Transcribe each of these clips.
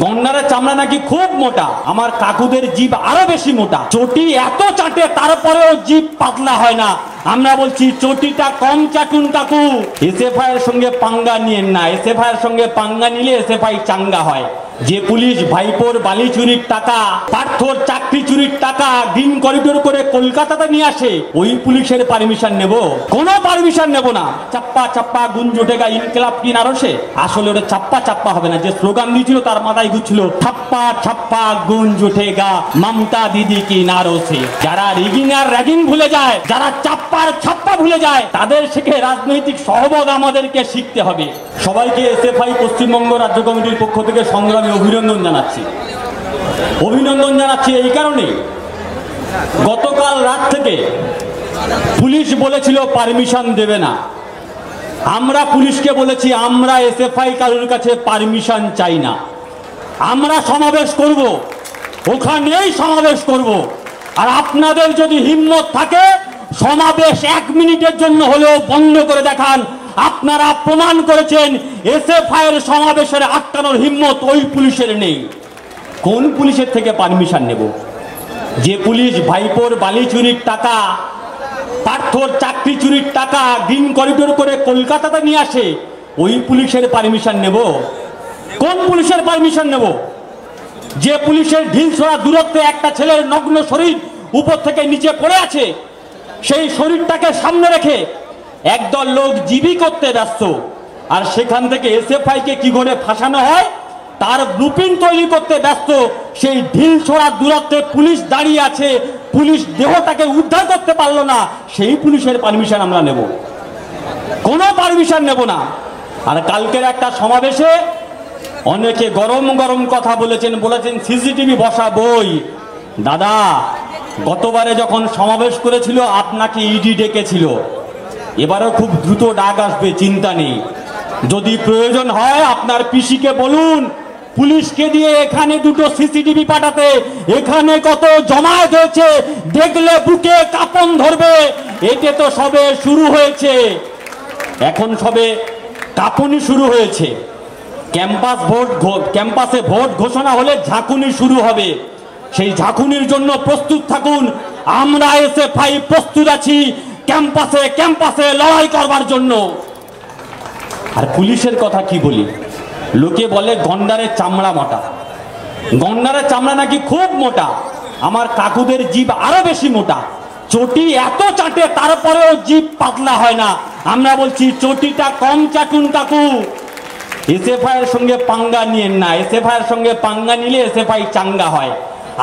গন্ডারের চামড়া নাকি খুব মোটা, আমার কাকুদের জিভ আরো বেশি মোটা। চটি এত চাটে তারপরেও জিভ পাতলা হয় না। আমরা বলছি চটিটা কম চাটুন কাকু। এসএফআই এর সঙ্গে পাঙ্গা নিয়েন না, এসএফআই এর সঙ্গে পাঙ্গা নিলে এসএফআই চাঙ্গা হয়। যে পুলিশ ভাইপোর বালি চুরির টাকা, পার্থর চাকরি চুরির টাকা গ্রিন করিডোর করে কলকাতাতে নিয়ে আসে, ওই পুলিশের পারমিশন নেব? কোনো পারমিশন নেব না। চাপ্পা চাপ্পা গুঞ্জ ওঠেগা ইনকিলাব কি নারসে। আসলে ওটা চাপ্পা চাপ্পা হবে না, যে স্লোগান দিয়েছিল তার মাথায় ঘুরছিল ছাপ্পা ছাপ্পা গুঞ্জ ওঠেগা মমতা দিদি কি নারসে। যারা রিগিং আর র্যাগিং ভুলে যায়, যারা চাপ্পার ছাপ্পা ভুলে যায়, তাদের শিখে রাজনৈতিক সহবত আমাদেরকে শিখতে হবে। সবাইকে এসএফআই পশ্চিমবঙ্গ রাজ্য কমিটির পক্ষ থেকে সংগ্রামী অভিনন্দন জানাচ্ছি। অভিনন্দন জানাচ্ছি এই কারণে, গতকাল রাত থেকে পুলিশ বলেছিল পারমিশন দেবে না। আমরা পুলিশকে বলেছি আমরা এসএফআই কারোর কাছে পারমিশন চাই না, আমরা সমাবেশ করব, ওখানেই সমাবেশ করব। আর আপনাদের যদি হিম্মত থাকে সমাবেশ 1 মিনিটের জন্য হলেও বন্ধ করে দেখান। আপনারা প্রমাণ করেছেন এসএফআই এর সমাবেশের আটকানোর হিম্মত ওই পুলিশের নেই। কোন পুলিশের থেকে পারমিশন নেব? যে পুলিশ ভাইপোর বালি চুরির টাকা, পার্থর চাকরি চুরির টাকা গ্রিন করিডোর করে কলকাতাতে নিয়ে আসে, ওই পুলিশের পারমিশন নেব? কোন পুলিশের পারমিশন নেব? যে পুলিশের ঢিলছোড়া দূরত্বে একটা ছেলের নগ্ন শরীর উপর থেকে নিচে পড়ে আছে, সেই শরীরটাকে সামনে রেখে একদল লোক জিবি করতে ব্যস্ত, আর সেখান থেকে এসএফআই কে কি করে ফাঁসানো হয় তার ব্লুপ্রিন্ট তৈরি করতে ব্যস্ত। সেই ঢিল ছোড়া দূরত্বে পুলিশ দাঁড়িয়ে আছে, পুলিশ দেহটাকে উদ্ধার করতে পারলো না, সেই পুলিশের পারমিশন আমরা নেব? কোনো পারমিশন নেব না। আর কালকের একটা সমাবেশে অনেকে গরম গরম কথা বলেছেন, সিসিটিভি বসাবই। দাদা, গতবারে যখন সমাবেশ করেছিল আপনাকে ইডি ডেকেছিল, এবারও খুব দ্রুত ডাক আসবে, চিন্তা নেই। যদি প্রয়োজন হয় আপনার পিসিকে বলুন পুলিশকে দিয়ে এখানে 2টো সিসিটিভি পাঠাতে। এখানে কত জমায়েত হয়েছে দেখলে বুকে কাঁপন ধরবে। এতে তো সবে শুরু হয়েছে, এখন সবে কাঁপুনি শুরু হয়েছে। ক্যাম্পাসে ভোট ঘোষণা হলে ঝাঁকুনি শুরু হবে। সেই ঝাঁকুনির জন্য প্রস্তুত থাকুন। আমরা এসএফআই প্রস্তুত আছি ক্যাম্পাসে ক্যাম্পাসে লড়াই করবার জন্য। আর পুলিশের কথা কি বলি, লোকে বলে গন্ডারের চামড়া মোটা। গন্ডারের চামড়া নাকি খুব মোটা, আমার কাকুদের জিভ আরো বেশি মোটা। চটি এত চাটে তারপরেও জিভ পাতলা হয় না। আমরা বলছি চটিটা কম চাটুন কাকু। এসএফআই এর সঙ্গে পাঙ্গা নিয়েন না, এসএফআই এর সঙ্গে পাঙ্গা নিলে এসএফআই চাঙ্গা হয়।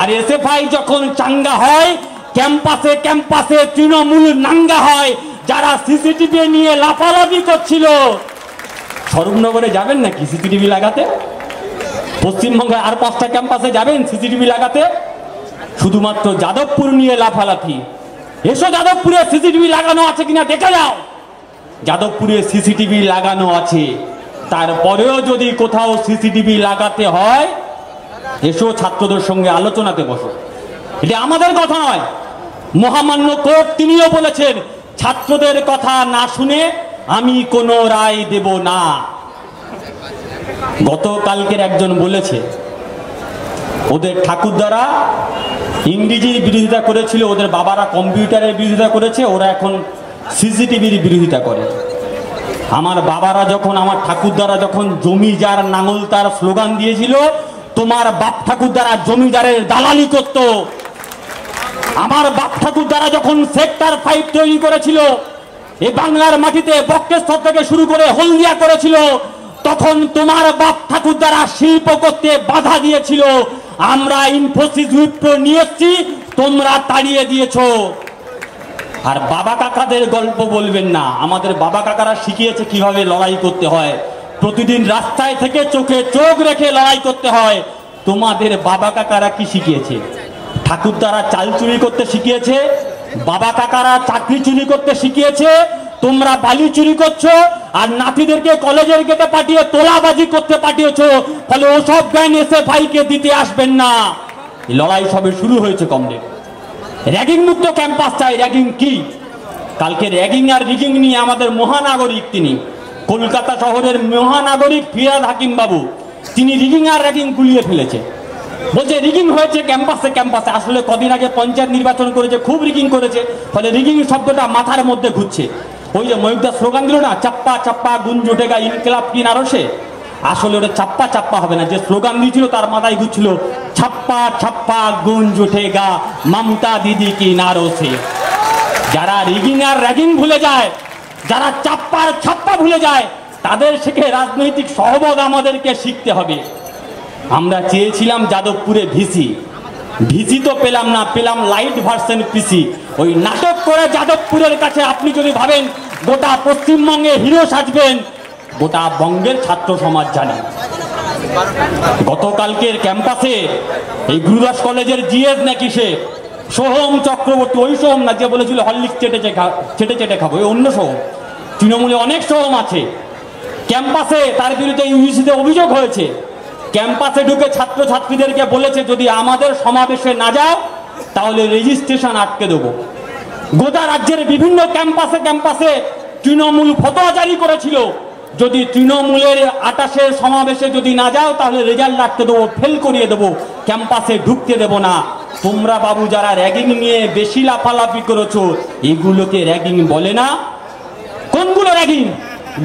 আর এসএফআই যখন চাঙ্গা হয় ক্যাম্পাসে ক্যাম্পাসে তৃণমূল নাঙ্গা হয়। যারা সিসিটিভি নিয়ে লাফালাফি করছিল, স্বরূপনগরে যাবেন নাকি সিসিটিভি লাগাতে? পশ্চিমবঙ্গে আর 5টা ক্যাম্পাসে যাবেন সিসিটিভি লাগাতে? শুধুমাত্র যাদবপুর নিয়ে লাফালাফি। এসো যাদবপুরে সিসিটিভি লাগানো আছে কিনা দেখে যাও। যাদবপুরে সিসিটিভি লাগানো আছে, তারপরেও যদি কোথাও সিসিটিভি লাগাতে হয় এসো ছাত্রদের সঙ্গে আলোচনাতে বসো। এটা আমাদের কথা নয়, মহামান্য কোর্ট তিনিও বলেছেন ছাত্রদের কথা না শুনে আমি কোনো রায় দেব না। গতকালকের একজন বলেছে ওদের ঠাকুরদারা ইংরেজির বিরোধিতা করেছিল, ওদের বাবারা কম্পিউটারের বিরোধিতা করেছে, ওরা এখন সিসিটিভির বিরোধিতা করে। আমার বাবারা যখন, আমার ঠাকুরদারা যখন জমিদার নাঙল তার স্লোগান দিয়েছিল, তোমার বাপ ঠাকুরদারা জমিদারের দালালি করত। আমার বাপ ঠাকুরদারা যখন সেক্টর 5 তৈরি করেছিল, এই বাংলার মাটিতে বক্রেশ্বর থেকে শুরু করে হলদিয়া করেছিল, তখন তোমার বাপ ঠাকুরদারা শিল্প করতে বাধা দিয়েছিল। আমরা ইনফোসিস উইপ্রো নিয়ে এসেছি, তোমরা তাড়িয়ে দিয়েছো। আর বাবা কাকাদের গল্প বলবেন না, আমাদের বাবা কাকারা শিখিয়েছে কিভাবে লড়াই করতে হয়। প্রতিদিন রাস্তায় থেকে চোখে চোখ রেখে লড়াই করতে হয়। তোমাদের বাবা কাকারা কি শিখিয়েছে? ঠাকুরদারা চাল চুরি করতে শিখিয়েছে, বাবা কাকারা চাকরি চুরি করতে শিখিয়েছে, তোমরা বালি চুরি করছো আর নাতিদেরকে কলেজের গেটে পাঠিয়ে তোলাবাজি করতে পাঠিয়েছো। ফলে ওসব জ্ঞান এসএফআই কে দিতে আসবেন না। লড়াই সবে শুরু হয়েছে কমরেড। র্যাগিং মুক্ত ক্যাম্পাস চাই। র্যাগিং কি? কালকে র্যাগিং আর রিগিং নিয়ে আমাদের মহানাগরিক, তিনি কলকাতা শহরের মহানাগরিক ফিরহাদ হাকিম বাবু, তিনি রিগিং আর র্যাগিং গুলিয়ে ফেলেছে। বলছে রিগিং হয়েছে ক্যাম্পাসে ক্যাম্পাসে, আসলে কদিন আগে পঞ্চায়েত নির্বাচন করেছে, খুব রিগিং করেছে, ফলে রিগিং শব্দটা মাথার মধ্যে ঘুরছে। ওই যে ময়ূরদাস স্লোগান দিল না, চাপ্পা চাপ্পা গুঞ্জ ওঠেগা ইনকিলাব কি নারসে, আসলে ওটা চাপ্পা চাপ্পা হবে না, যে স্লোগান দিয়েছিল তার মাথায় ঘুরছিল ছাপ্পা ছাপ্পা গুঞ্জ ওঠেগা মমতা দিদি কি নারসে। যারা রিগিং আর র্যাগিং ভুলে যায়, যারা চাপ্পার ছাপ্পা ভুলে যায়, তাদের থেকে রাজনৈতিক সহযোগ আমাদেরকে শিখতে হবে। আমরা চেয়েছিলাম যাদবপুরে ভিসি, ভিসি তো পেলাম না, পেলাম লাইট ভার্সন পিসি। ওই নাটক করে যাদবপুরের কাছে আপনি যদি ভাবেন গোটা পশ্চিমবঙ্গে হিরো সাজবেন, গোটা বঙ্গের ছাত্র সমাজ জানে। গতকালকের ক্যাম্পাসে এই গুরুদাস কলেজের জিএস নাকি সে সোহম চক্রবর্তী, ওই সোহম না যে বলেছিল হরলিক্স চেটে চেটে খাবো, ওই অন্য সোহম। তৃণমূলে অনেক সোহম আছে। ক্যাম্পাসে তার বিরুদ্ধে ইউজিসিতে অভিযোগ হয়েছে, ক্যাম্পাসে ঢুকে ছাত্রছাত্রীদেরকে বলেছে যদি আমাদের সমাবেশে না যাও তাহলে রেজিস্ট্রেশন আটকে দেবো। গোটা রাজ্যের বিভিন্ন ক্যাম্পাসে ক্যাম্পাসে তৃণমূল ফতোয়া জারি করেছিল, যদি তৃণমূলের 28-এর সমাবেশে যদি না যাও তাহলে রেজাল্ট আটকে দেবো, ফেল করিয়ে দেবো, ক্যাম্পাসে ঢুকতে দেবো না। তোমরা বাবু যারা র্যাগিং নিয়ে বেশি লাফালাফি করেছো, এগুলোকে র্যাগিং বলে না। কোনগুলো র্যাগিং?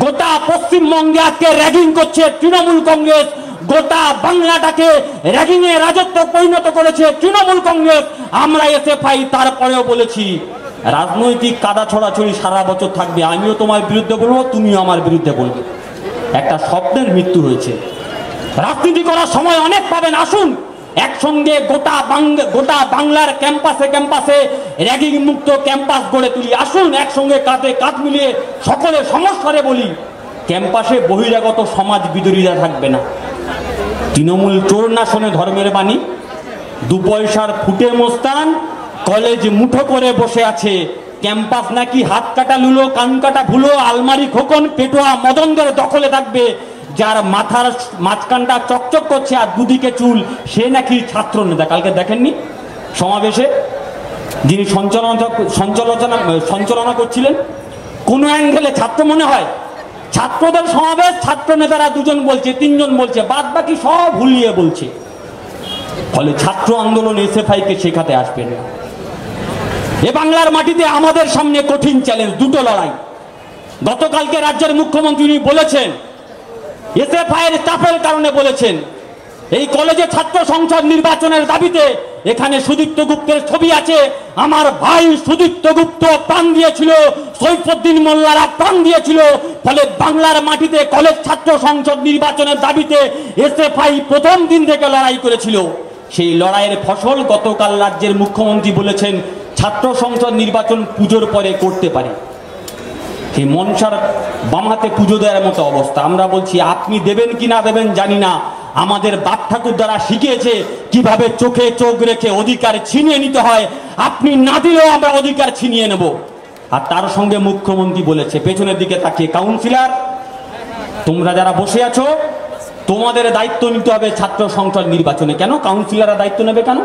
গোটা পশ্চিমবঙ্গে আজকে র্যাগিং করছে তৃণমূল কংগ্রেস, গোটা বাংলাটাকে র্যাগিং এ রাজত্ব পরিণত করেছে তৃণমূল কংগ্রেস। আমরা এসএফআই তারপরেও বলেছি রাজনৈতিক কাদা ছড়াছড়ি সারা বছর থাকবে, আমিও তোমার বিরুদ্ধে বলবো, তুমিও আমার বিরুদ্ধে বলবে। একটা স্বপ্নের মৃত্যু হয়েছে, রাজনীতি করার সময় অনেক পাবেন, আসুন একসঙ্গে গোটা বাংলার ক্যাম্পাসে ক্যাম্পাসে র্যাগিং মুক্ত ক্যাম্পাস গড়ে তুলি। আসুন একসঙ্গে কাঁধে কাঁধ মিলিয়ে সকলে সংস্কারে বলি, ক্যাম্পাসে বহিরাগত সমাজ বিদরীরা থাকবে না। তৃণমূল চোর না শোনে ধর্মের বাণী, 2 পয়সার ফুটে মোস্তান কলেজ মুঠো করে বসে আছে, ক্যাম্পাস নাকি হাত কাটা লুলো কান কাটা ভুলো আলমারি খোকন পেটোয়া মদনদের দখলে থাকবে। যার মাথার মাঝখানটা চকচক করছে আর দুদিকে চুল, সে নাকি ছাত্র নেতা। কালকে দেখেননি সমাবেশে যিনি সঞ্চালনা করছিলেন, কোন অ্যাঙ্গেলে ছাত্র মনে হয়? ছাত্রদের সমাবেশ, ছাত্র নেতারা 2 জন বলছে 3 জন বলছে, বাদ বাকি সব ভুলিয়ে বলছে। ফলে ছাত্র আন্দোলন এসএফআই কে শেখাতে আসবে না। এ বাংলার মাটিতে আমাদের সামনে কঠিন চ্যালেঞ্জ, 2টো লড়াই। গতকালকে রাজ্যের মুখ্যমন্ত্রী বলেছেন, এসএফআই এর চাপের কারণে বলেছেন, এই কলেজে ছাত্র সংসদ নির্বাচনের দাবিতে এখানে সুদীপ্ত গুপ্তের ছবি আছে। আমার ভাই সুদীপ্ত গুপ্ত প্রাণ দিয়েছিল, সৈফুদ্দিন মোল্লারা প্রাণ দিয়েছিল। ফলে বাংলার মাটিতে কলেজ ছাত্র সংসদ নির্বাচনের দাবিতে এসএফআই প্রথম দিন থেকে লড়াই করেছিল। সেই লড়াইয়ের ফসল গতকাল রাজ্যের মুখ্যমন্ত্রী বলেছেন ছাত্র সংসদ নির্বাচন পুজোর পরে করতে পারে। এই মনসার বামাতে পুজো দেওয়ার মতো অবস্থা। আমরা বলছি আপনি দেবেন কি না দেবেন জানি না, আমাদের বাপ ঠাকুর দ্বারা শিখিয়েছে কিভাবে চোখে চোখ রেখে অধিকার ছিনিয়ে নিতে হয়। আপনি না দিলেও আমরা অধিকার ছিনিয়ে নেব। আর তার সঙ্গে মুখ্যমন্ত্রী বলেছে, পেছনের দিকে তাকিয়ে, কাউন্সিলর তোমরা যারা বসে আছো তোমাদের দায়িত্ব নিতে হবে ছাত্র সংসদ নির্বাচনে। কেন কাউন্সিলররা দায়িত্ব নেবে কেন?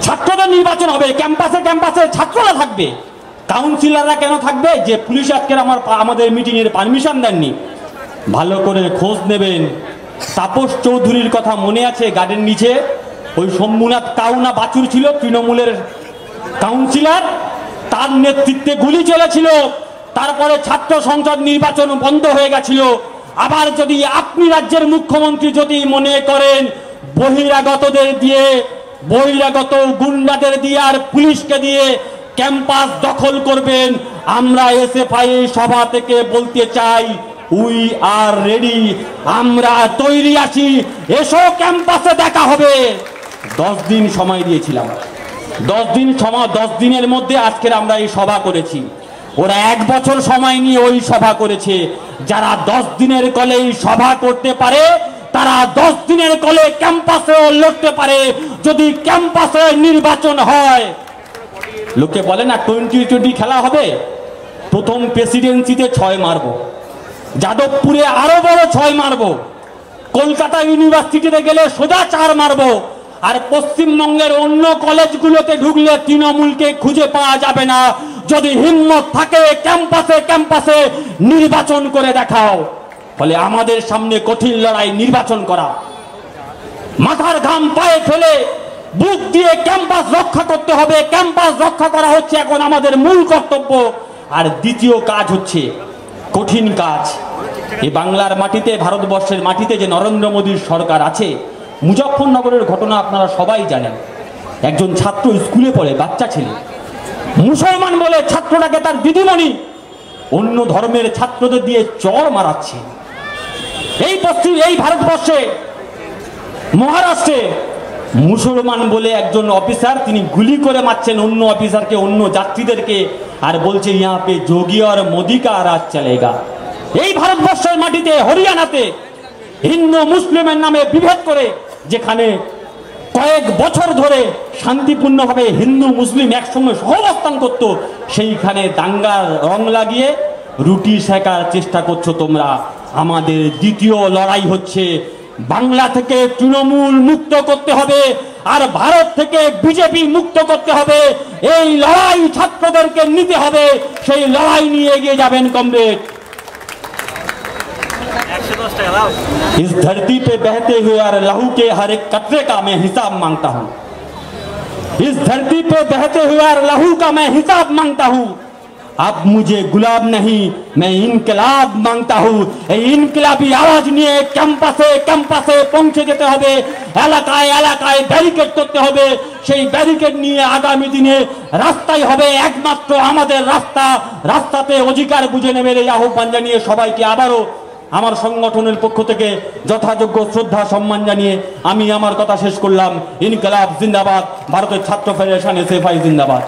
ছাত্রদের নির্বাচন হবে, ক্যাম্পাসে ক্যাম্পাসে ছাত্ররা থাকবে, কাউন্সিলররা কেন থাকবে? যে পুলিশ আজকে আমাদের মিটিং এর পারমিশন দেননি। ভালো করে খোঁজ নেবেন, তাপস চৌধুরীর কথা মনে আছে? গার্ডেন নিচে ওই শম্ভুনাথ কাউনা বাছুর ছিল তৃণমূলের কাউন্সিলর, তার নেতৃত্বে গুলি চলেছিল, তারপরে ছাত্র সংসদ নির্বাচন বন্ধ হয়ে গেছিল। আবার যদি আপনি রাজ্যের মুখ্যমন্ত্রী যদি মনে করেন বহিরাগতদের দিয়ে, বহিরাগত গুন্ডাদের দিয়ে আর পুলিশকে দিয়ে ক্যাম্পাস দখল করবেন, আমরা এসএফআই সভা থেকে বলতে চাই উই আর রেডি, আমরা তৈরি আছি, এসো ক্যাম্পাসে দেখা হবে। 10 দিন সময় দিয়েছিলাম, 10 দিনের মধ্যে আজকের আমরা এই সভা করেছি। ওরা 1 বছর সময় নিয়ে ওই সভা করেছে। যারা 10 দিনের কলে এই সভা করতে পারে তারা 10 দিনের কলে ক্যাম্পাসেও লড়তে পারে। যদি ক্যাম্পাসে নির্বাচন হয়, লোকে বলে না 2020 খেলা হবে, প্রথম প্রেসিডেন্সিতে 6 মারবো, যাদবপুরে আরো বড় 6 মারবো, কলকাতা ইউনিভার্সিটিতে গেলে সোজা 4 মারবো। আর পশ্চিমবঙ্গের অন্য কলেজগুলোতে ঢুকলে তৃণমূলকে খুঁজে পাওয়া যাবে না। যদি হিম্মত থাকে ক্যাম্পাসে ক্যাম্পাসে নির্বাচন করে দেখাও। ফলে আমাদের সামনে কঠিন লড়াই নির্বাচন করা। মাথার ঘাম পায়ে ফেলে বুক দিয়ে ক্যাম্পাস রক্ষা করতে হবে। ক্যাম্পাস রক্ষা করা হচ্ছে এখন আমাদের মূল কর্তব্য। আর দ্বিতীয় কাজ হচ্ছে কঠিন কাজ। এই বাংলার মাটিতে, ভারতবর্ষের মাটিতে যে নরেন্দ্র মোদীর সরকার আছে, মুজফ্ফরনগরের ঘটনা আপনারা সবাই জানেন। একজন ছাত্র স্কুলে পড়ে, বাচ্চা ছেলে, মুসলমান বলে ছাত্রটাকে তার দিদিমণি অন্য ধর্মের ছাত্রদের দিয়ে চড় মারাচ্ছে। এই ভারতবর্ষে মহারাষ্ট্রে মুসলমান বলে একজন অফিসার, তিনি গুলি করে মারছেন অন্য অফিসারকে, অন্য যাত্রীদেরকে, আর বলছে ইহা পে যোগী আর মোদী কা রাজ চলেগা। এই ভারতবর্ষের মাটিতে হরিয়ানাতে হিন্দু মুসলিমের নামে বিভেদ করে, যেখানে কয়েক বছর ধরে শান্তিপূর্ণভাবে হিন্দু মুসলিম একসঙ্গে সহাবস্থান করত, সেইখানে দাঙ্গার রং লাগিয়ে রুটি শেখার চেষ্টা করছো তোমরা। আমাদের দ্বিতীয় লড়াই হচ্ছে বাংলা থেকে তৃণমূল মুক্ত করতে হবে, আর ভারত থেকে বিজেপি মুক্ত করতে হবে। এই লড়াই ছাত্রদেরকে নিতে হবে, সেই লড়াই নিয়ে এগিয়ে যাবেন কমরেড। इस धरती पे बहते हुए और लहू के हर एक कतरे का मैं हिसाब मांगता हूँ। इस धरती पे बहते हुए और लहू का मैं हिसाब मांगता हूँ। अब मुझे गुलाब नहीं, मैं इनकलाब मांगता हूँ। इनकलाबी आवाज নিয়ে ক্যাম্পাসে ক্যাম্পাসে পৌঁছে যেতে হবে, এলাকায় এলাকায় ব্যারিকেড করতে হবে। সেই ব্যারিকেড নিয়ে আগামী দিনে রাস্তাই হবে একমাত্র আমাদের রাস্তা। রাস্তাতে অধিকার বুঝে নেবেন এই আহ্বান জানিয়ে সবাইকে আবারও আমার সংগঠনের পক্ষ থেকে যথাযোগ্য শ্রদ্ধা সম্মান জানিয়ে আমি আমার কথা শেষ করলাম। ইনকলাব জিন্দাবাদ, ভারতের ছাত্র ফেডারেশন এসএফআই জিন্দাবাদ।